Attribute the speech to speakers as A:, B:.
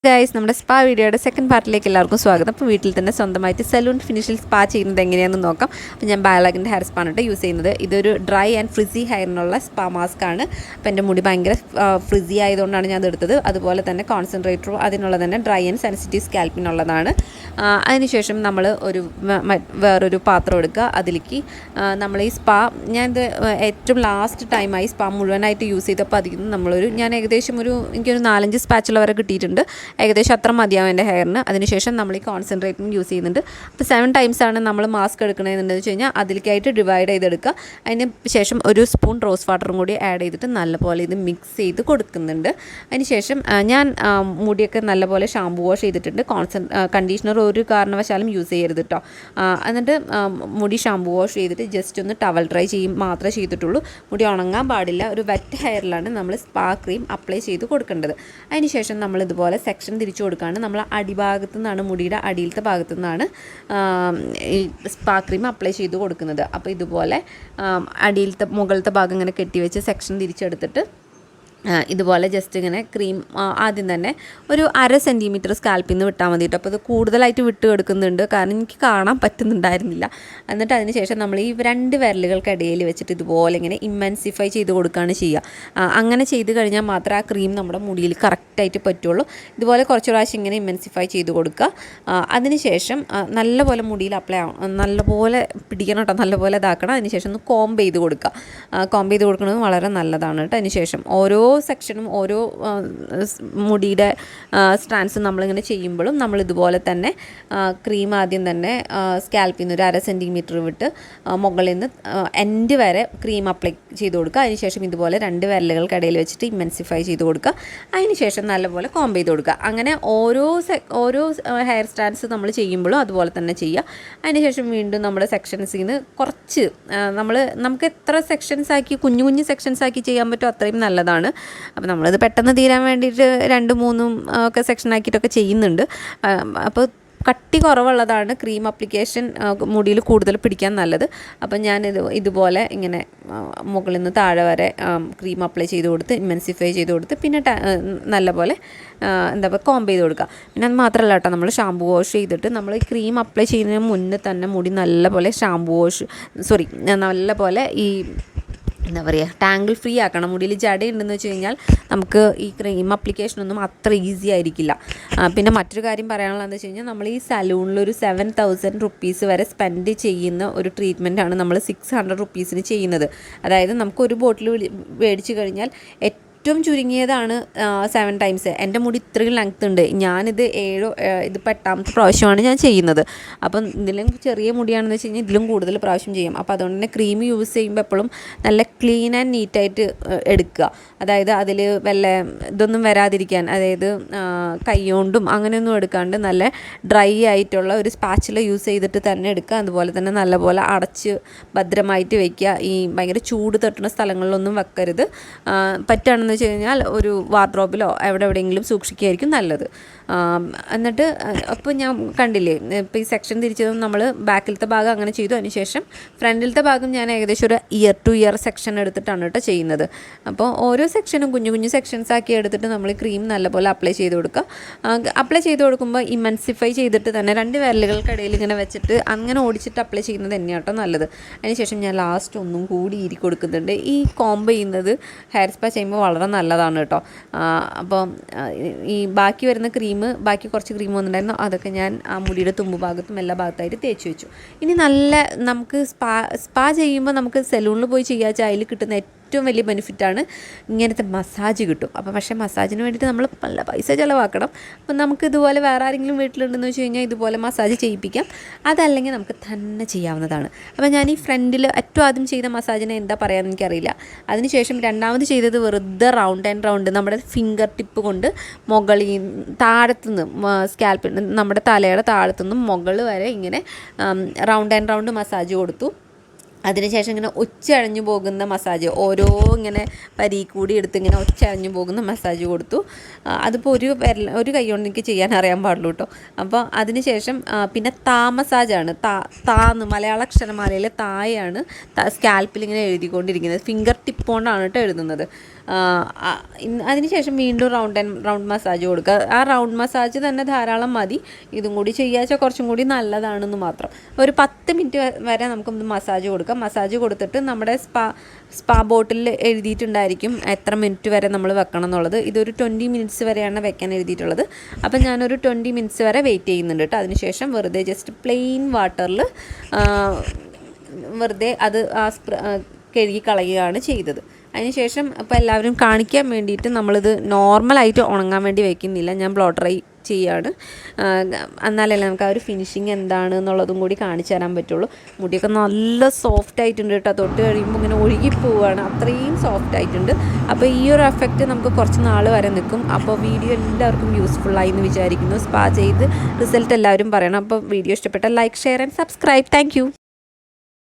A: Guys, നമ്മുടെ spa വീഡിയോയുടെ second പാർട്ടിലേക്ക് എല്ലാവർക്കും സ്വാഗതം. അപ്പോൾ വീട്ടിൽ തന്നെ സ്വന്തമായിട്ട് സലൂൺ ഫിനിഷിൽ സ്പാ ചെയ്യുന്നത് എങ്ങനെയാണെന്ന് നോക്കാം. അപ്പോൾ ഞാൻ ബയോളജിൻ്റെ ഹെയർ സ്പാണ് യൂസ് ചെയ്യുന്നത്. ഇതൊരു ഡ്രൈ ആൻഡ് ഫ്രിസി ഹെയറിനുള്ള സ്പാ മാസ്ക് ആണ്. അപ്പോൾ എൻ്റെ മുടി ഭയങ്കര ഫ്രിസി ആയതുകൊണ്ടാണ് ഞാൻ എടുത്തത്. അതുപോലെ തന്നെ കോൺസെൻട്രേറ്ററും അതിനുള്ള തന്നെ ഡ്രൈ ആൻഡ് സെൻസിറ്റീവ് സ്കാൽപ്പിനുള്ളതാണ്. അതിനുശേഷം നമ്മൾ വേറൊരു പാത്രം എടുക്കുക. അതിലേക്ക് നമ്മൾ ഈ സ്പാ ഞാനിത് ഏറ്റവും ലാസ്റ്റ് ടൈമായി സ്പാ മുഴുവനായിട്ട് യൂസ് ചെയ്തപ്പോൾ അതിൽ നിന്ന് ഞാൻ ഏകദേശം എനിക്കൊരു 4-5 സ്പാച്ചുല വരെ കിട്ടിയിട്ടുണ്ട്. ഏകദേശം അത്ര മതിയാവും എൻ്റെ ഹെയറിന്. അതിനുശേഷം നമ്മൾ ഈ കോൺസെൻട്രേറ്റിംഗ് യൂസ് ചെയ്യുന്നുണ്ട്. അപ്പോൾ 7 times ആണ് നമ്മൾ മാസ്ക് എടുക്കണമെന്നുണ്ടെന്ന് വെച്ച് കഴിഞ്ഞാൽ അതിലേക്കായിട്ട് ഡിവൈഡ് ചെയ്തെടുക്കുക. അതിന് ശേഷം ഒരു സ്പൂൺ റോസ് വാട്ടറും കൂടി ആഡ് ചെയ്തിട്ട് നല്ലപോലെ ഇത് മിക്സ് ചെയ്ത് കൊടുക്കുന്നുണ്ട്. അതിനുശേഷം ഞാൻ മുടിയൊക്കെ നല്ലപോലെ ഷാംപൂ വാഷ് ചെയ്തിട്ടുണ്ട്. കണ്ടീഷണർ ഒരു കാരണവശാലും യൂസ് ചെയ്യരുത് കേട്ടോ. എന്നിട്ട് മുടി ഷാംപൂ വാഷ് ചെയ്തിട്ട് ജസ്റ്റ് ഒന്ന് ടവൽ ഡ്രൈ മാത്രമേ ചെയ്തിട്ടുള്ളൂ. മുടി ഉണങ്ങാൻ പാടില്ല. ഒരു വെറ്റ് ഹെയറിലാണ് നമ്മൾ സ്പാ ക്രീം അപ്ലൈ ചെയ്ത് കൊടുക്കേണ്ടത്. അതിനുശേഷം നമ്മൾ ഇതുപോലെ സെക്ഷൻ തിരിച്ചു കൊടുക്കുകയാണ്. നമ്മൾ അടിഭാഗത്തു നിന്നാണ്, മുടിയുടെ അടിയിലത്തെ ഭാഗത്തു നിന്നാണ് ഈ സ്പാ ക്രീം അപ്ലൈ ചെയ്ത് കൊടുക്കുന്നത്. അപ്പോൾ ഇതുപോലെ മുകളിലത്തെ ഭാഗം ഇങ്ങനെ കെട്ടിവെച്ച് സെക്ഷൻ തിരിച്ചെടുത്തിട്ട് ഇതുപോലെ ജസ്റ്റ് ഇങ്ങനെ ക്രീം ആദ്യം തന്നെ ഒരു 1/2 സെൻറ്റിമീറ്റർ സ്കാൽപ്പിൽ നിന്ന് വിട്ടാൽ മതി കേട്ടോ. അപ്പോൾ ഇത് കൂടുതലായിട്ട് വിട്ട് എടുക്കുന്നുണ്ട്, കാരണം എനിക്ക് കാണാൻ പറ്റുന്നുണ്ടായിരുന്നില്ല. എന്നിട്ട് അതിന് ശേഷം നമ്മൾ ഈ 2 വിരലുകൾക്കിടയിൽ വെച്ചിട്ട് ഇതുപോലെ ഇങ്ങനെ ഇമ്മൻസിഫൈ ചെയ്ത് കൊടുക്കുകയാണ് ചെയ്യുക. അങ്ങനെ ചെയ്ത് കഴിഞ്ഞാൽ മാത്രമേ ആ ക്രീം നമ്മുടെ മുടിയിൽ കറക്റ്റായിട്ട് പറ്റുള്ളൂ. ഇതുപോലെ കുറച്ച് പ്രാവശ്യം ഇങ്ങനെ ഇമ്മൻസിഫൈ ചെയ്ത് കൊടുക്കുക. അതിനുശേഷം നല്ലപോലെ മുടിയിൽ അപ്ലൈ ആവണം, നല്ലപോലെ പിടിക്കണം കേട്ടോ, നല്ലപോലെ ഇതാക്കണം. അതിനുശേഷം ഒന്ന് കോംബ് ചെയ്ത് കൊടുക്കുക. കോംബ് ചെയ്ത് കൊടുക്കുന്നത് വളരെ നല്ലതാണ് കേട്ടോ. അതിനുശേഷം ഓരോ സെക്ഷനും ഓരോ മുടിയുടെ സ്ട്രാൻഡ്സും നമ്മളിങ്ങനെ ചെയ്യുമ്പോഴും നമ്മളിതുപോലെ തന്നെ ക്രീം ആദ്യം തന്നെ സ്കാൽപ്പിൽ നിന്ന് ഒരു 1/2 സെൻറ്റിമീറ്റർ വിട്ട് മുകളിൽ നിന്ന് എൻഡ് വരെ ക്രീം അപ്ലൈ ചെയ്ത് കൊടുക്കുക. അതിനുശേഷം ഇതുപോലെ 2 വിരലുകൾക്കിടയിൽ വെച്ചിട്ട് ഇമ്മൻസിഫൈ ചെയ്ത് കൊടുക്കുക. അതിനുശേഷം നല്ലപോലെ കോംബ് ചെയ്ത് കൊടുക്കുക. അങ്ങനെ ഓരോ ഹെയർ സ്ട്രാൻഡ്സ് നമ്മൾ ചെയ്യുമ്പോഴും അതുപോലെ തന്നെ ചെയ്യുക. അതിനുശേഷം വീണ്ടും നമ്മുടെ സെക്ഷൻസിൽ നിന്ന് കുറച്ച് നമുക്ക് എത്ര സെക്ഷൻസ് ആക്കി കുഞ്ഞു സെക്ഷൻസ് ആക്കി ചെയ്യാൻ പറ്റുമോ അത്രയും നല്ലതാണ്. അപ്പോൾ നമ്മളിത് പെട്ടെന്ന് തീരാൻ വേണ്ടിയിട്ട് 2-3 ഒക്കെ സെക്ഷൻ ആക്കിയിട്ടൊക്കെ ചെയ്യുന്നുണ്ട്. അപ്പോൾ കട്ടി കുറവുള്ളതാണ് ക്രീം അപ്ലിക്കേഷൻ മുടിയിൽ കൂടുതൽ പിടിക്കാൻ നല്ലത്. അപ്പം ഞാൻ ഇതുപോലെ ഇങ്ങനെ മുകളിൽ നിന്ന് താഴെ വരെ ക്രീം അപ്ലൈ ചെയ്ത് കൊടുത്ത് ഇമ്മൻസിഫൈ ചെയ്ത് കൊടുത്ത് പിന്നെ നല്ലപോലെ കോംബ് ചെയ്ത് കൊടുക്കുക. പിന്നെ അത് മാത്രമല്ല കേട്ടോ, നമ്മൾ ഷാംപൂ വാഷ് ചെയ്തിട്ട് നമ്മൾ ക്രീം അപ്ലൈ ചെയ്യുന്നതിന് മുന്നേ തന്നെ മുടി നല്ലപോലെ നല്ലപോലെ ടാങ്കിൾ ഫ്രീ ആക്കണം. മുടിയിൽ ജടയുണ്ടെന്ന് വെച്ച് കഴിഞ്ഞാൽ നമുക്ക് ഈ ക്രീം അപ്ലിക്കേഷനൊന്നും അത്ര ഈസി ആയിരിക്കില്ല. പിന്നെ മറ്റൊരു കാര്യം പറയാനുള്ളതെന്ന് വെച്ച് കഴിഞ്ഞാൽ നമ്മൾ ഈ സലൂണിൽ ഒരു 7,000 rupees വരെ സ്പെൻഡ് ചെയ്യുന്ന ഒരു ട്രീറ്റ്മെൻറ്റാണ് നമ്മൾ 600 rupeesന് ചെയ്യുന്നത്. അതായത് നമുക്ക് ഒരു ബോട്ടിൽ മേടിച്ച് കഴിഞ്ഞാൽ ഏറ്റവും ചുരുങ്ങിയതാണ് 7 times. എൻ്റെ മുടി ഇത്രയും ലെങ്ത് ഉണ്ട്. ഞാനിത് 8ാമത്തെ പ്രാവശ്യമാണ് ഞാൻ ചെയ്യുന്നത്. അപ്പം ഇതിലും ചെറിയ മുടിയാണെന്ന് വെച്ച് കഴിഞ്ഞാൽ ഇതിലും കൂടുതൽ പ്രാവശ്യം ചെയ്യാം. അപ്പോൾ അതുകൊണ്ട് തന്നെ ക്രീം യൂസ് ചെയ്യുമ്പോൾ എപ്പോഴും നല്ല ക്ലീൻ ആൻഡ് നീറ്റായിട്ട് എടുക്കുക. അതായത് അതിൽ വല്ല ഇതൊന്നും വരാതിരിക്കാൻ, അതായത് കൈകൊണ്ടും അങ്ങനെയൊന്നും എടുക്കാണ്ട് നല്ല ഡ്രൈ ആയിട്ടുള്ള ഒരു സ്പാച്ചില യൂസ് ചെയ്തിട്ട് തന്നെ എടുക്കുക. അതുപോലെ തന്നെ നല്ലപോലെ അടച്ച് ഭദ്രമായിട്ട് വയ്ക്കുക. ഈ ഭയങ്കര ചൂട് തട്ടുന്ന സ്ഥലങ്ങളിലൊന്നും വെക്കരുത്. പറ്റുകയാണെന്ന് വെച്ച് കഴിഞ്ഞാൽ ഒരു വാർഡ്രോബിലോ എവിടെയെങ്കിലും സൂക്ഷിക്കുകയായിരിക്കും നല്ലത്. എന്നിട്ട് അപ്പോൾ ഞാൻ കണ്ടില്ലേ, ഇപ്പോൾ ഈ സെക്ഷൻ തിരിച്ചതും നമ്മൾ ബാക്കിലത്തെ ഭാഗം അങ്ങനെ ചെയ്തു. അതിനുശേഷം ഫ്രണ്ടിലത്തെ ഭാഗം ഞാൻ ഏകദേശം ഒരു ഇയർ ടു ഇയർ സെക്ഷൻ എടുത്തിട്ടാണ് കേട്ടോ ചെയ്യുന്നത്. അപ്പോൾ ഓരോ സെക്ഷനും കുഞ്ഞു സെക്ഷൻസ് ആക്കി എടുത്തിട്ട് നമ്മൾ ക്രീം നല്ലപോലെ അപ്ലൈ ചെയ്ത് കൊടുക്കുക. അപ്ലൈ ചെയ്ത് കൊടുക്കുമ്പോൾ ഇമ്മൻസിഫൈ ചെയ്തിട്ട് തന്നെ 2 വിരലുകൾക്കിടയിൽ ഇങ്ങനെ വെച്ചിട്ട് അങ്ങനെ ഓടിച്ചിട്ട് അപ്ലൈ ചെയ്യുന്നത് തന്നെയാണ് കേട്ടോ നല്ലത്. അതിനുശേഷം ഞാൻ ലാസ്റ്റ് ഒന്നും കൂടി ഇരി കൊടുക്കുന്നുണ്ട്. ഈ കോംബ് ചെയ്യുന്നത് ഹെയർ സ്പാ ചെയ്യുമ്പോൾ വളരെ നല്ലതാണ് കേട്ടോ. അപ്പോൾ ഈ ബാക്കി വരുന്ന ബാക്കി കുറച്ച് ക്രീം വന്നിട്ടുണ്ടായിരുന്നു, അതൊക്കെ ഞാൻ ആ മുടിയുടെ തുമ്പ് ഭാഗത്തും എല്ലാ ഭാഗത്തായിട്ട് തേച്ച് വെച്ചു. ഇനി നമുക്ക് സ്പാ ചെയ്യുമ്പോൾ നമുക്ക് സലൂണിൽ പോയി ചെയ്യാച്ചാൽ അതിൽ കിട്ടുന്ന ഏറ്റവും വലിയ ബെനിഫിറ്റാണ് ഇങ്ങനത്തെ മസാജ് കിട്ടും. അപ്പോൾ പക്ഷേ മസാജിന് വേണ്ടിയിട്ട് നമ്മൾ നല്ല പൈസ ചിലവാക്കണം. അപ്പം നമുക്ക് ഇതുപോലെ വേറെ ആരെങ്കിലും വീട്ടിലുണ്ടെന്ന് വെച്ച് കഴിഞ്ഞാൽ ഇതുപോലെ മസാജ് ചെയ്യിപ്പിക്കാം. അതല്ലെങ്കിൽ നമുക്ക് തന്നെ ചെയ്യാവുന്നതാണ്. അപ്പോൾ ഞാൻ ഈ ഫ്രണ്ടിൽ ഏറ്റവും ആദ്യം ചെയ്ത മസാജിനെ എന്താ പറയാമെന്ന് എനിക്കറിയില്ല. അതിനുശേഷം രണ്ടാമത് ചെയ്തത് വെറുതെ റൗണ്ട് നമ്മുടെ ഫിംഗർ ടിപ്പ് കൊണ്ട് മുകളിൽ താഴത്തുനിന്ന് സ്കാൽപ്പിൽ നമ്മുടെ തലയുടെ താഴത്തുനിന്നും മുകൾ വരെ ഇങ്ങനെ റൗണ്ട് മസാജ് കൊടുത്തു. അതിനുശേഷം ഇങ്ങനെ ഒച്ചയടഞ്ഞു പോകുന്ന മസാജ്, ഓരോ ഇങ്ങനെ കൂടി എടുത്ത് ഇങ്ങനെ ഒച്ചയടഞ്ഞു പോകുന്ന മസാജ് കൊടുത്തു. അതിപ്പോൾ ഒരു കൈ കൊണ്ട് എനിക്ക് ചെയ്യാൻ അറിയാൻ പാടുള്ളൂ കേട്ടോ. അപ്പോൾ അതിനുശേഷം പിന്നെ മസാജാണ്. താന്ന് മലയാള അക്ഷരമാലയിലെ തായാണ് സ്കാൽപ്പിൽ ഇങ്ങനെ എഴുതിക്കൊണ്ടിരിക്കുന്നത്. ഫിംഗർ ടിപ്പ് കൊണ്ടാണ് കേട്ടോ എഴുതുന്നത്. അതിനുശേഷം വീണ്ടും റൗണ്ട് മസാജ് കൊടുക്കുക. ആ റൗണ്ട് മസാജ് തന്നെ ധാരാളം മതി. ഇതും കൂടി ചെയ്യാച്ചാൽ കുറച്ചും കൂടി നല്ലതാണെന്ന് മാത്രം. ഒരു 10 മിനിറ്റ് വരെ നമുക്ക് മസാജ് കൊടുക്കാം. മസാജ് കൊടുത്തിട്ട് നമ്മുടെ സ്പാ ബോട്ടിൽ എഴുതിയിട്ടുണ്ടായിരിക്കും എത്ര മിനിറ്റ് വരെ നമ്മൾ വെക്കണം എന്നുള്ളത്. ഇതൊരു 20 മിനിറ്റ്സ് വരെയാണ് വെക്കാൻ എഴുതിയിട്ടുള്ളത്. അപ്പം ഞാനൊരു 20 മിനിറ്റ്സ് വരെ വെയിറ്റ് ചെയ്യുന്നുണ്ട് കേട്ടോ. അതിനുശേഷം വെറുതെ ജസ്റ്റ് പ്ലെയിൻ വാട്ടറിൽ വെറുതെ അത് കഴുകി കളയുകയാണ് ചെയ്തത്. അതിനുശേഷം അപ്പോൾ എല്ലാവരും കാണിക്കാൻ വേണ്ടിയിട്ട് നമ്മളിത് നോർമലായിട്ട് ഉണങ്ങാൻ വേണ്ടി വയ്ക്കുന്നില്ല. ഞാൻ ബ്ലോ ഡ്രൈ ചെയ്യാണ്. എന്നാലല്ലേ നമുക്ക് ആ ഒരു ഫിനിഷിങ് എന്താണ് എന്നുള്ളതും കൂടി കാണിച്ചു തരാൻ പറ്റുള്ളൂ. മുടിയൊക്കെ നല്ല സോഫ്റ്റ് ആയിട്ടുണ്ട് കേട്ടോ. തൊട്ട് കഴിയുമ്പോൾ ഇങ്ങനെ ഒഴുകിപ്പോവുകയാണ്, അത്രയും സോഫ്റ്റ് ആയിട്ടുണ്ട്. അപ്പോൾ ഈ ഒരു എഫക്റ്റ് നമുക്ക് കുറച്ച് നാൾ വരെ നിൽക്കും. അപ്പോൾ വീഡിയോ എല്ലാവർക്കും യൂസ്ഫുള്ളായി എന്ന് വിചാരിക്കുന്നു. സ്പാ ചെയ്ത് റിസൾട്ട് എല്ലാവരും പറയണം. അപ്പോൾ വീഡിയോ ഇഷ്ടപ്പെട്ടാൽ like, share and subscribe. Thank